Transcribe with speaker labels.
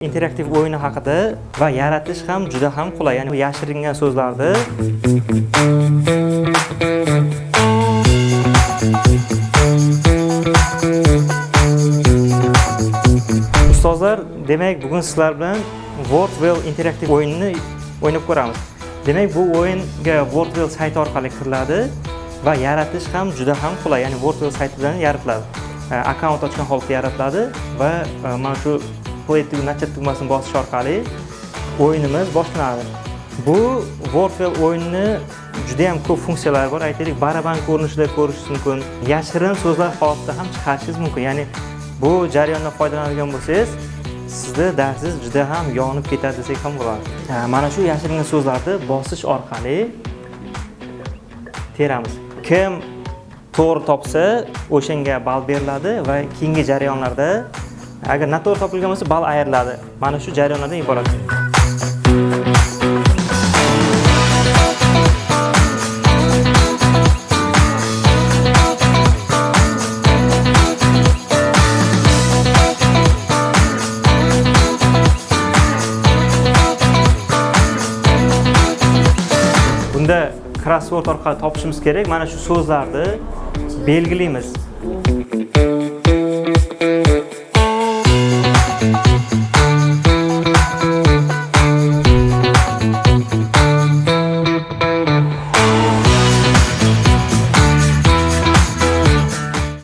Speaker 1: Interaktiv o'yini haqida va yaratish ham juda ham qulay. Ya'ni yashiringan so'zlarni ustozlar, demak bugun sizlar bilan Wordwell interaktiv o'yinini o'ynab ko'ramiz. Demak bu o'yinga Wordwell sayti orqali kiriladi va yaratish ham juda ham qulay. Ya'ni Wordwell saytidan yaratiladi. Akkaunt ochgan holatda yaratiladi va mana shu play nachat tugmasini bosish orqali o'yinimiz boshlanadi. Bu Wordwell o'yinini juda ham ko'p funksiyalari bor. Aytaylik, baraban ko'rinishida ko'rishingiz mumkin. Yashirin so'zlar holatda ham chiqarishingiz mumkin. Ya'ni bu jarayondan foydalanadigan bo'lsangiz, sizda darsingiz juda ham yonib ketadi desak ham bo'ladi. Mana shu yashiringan so'zlarni bosish orqali teramiz. Kim to'g'ri topsa, o'shanga ball beriladi va keyingi jarayonlarda agar noto'g'ri topilgan bo'lsa, ball ayriladi. Mana shu jarayonlardan iborat. Bunda crossword orqali topishimiz kerak. Mana shu so'zlarni belgilaymiz.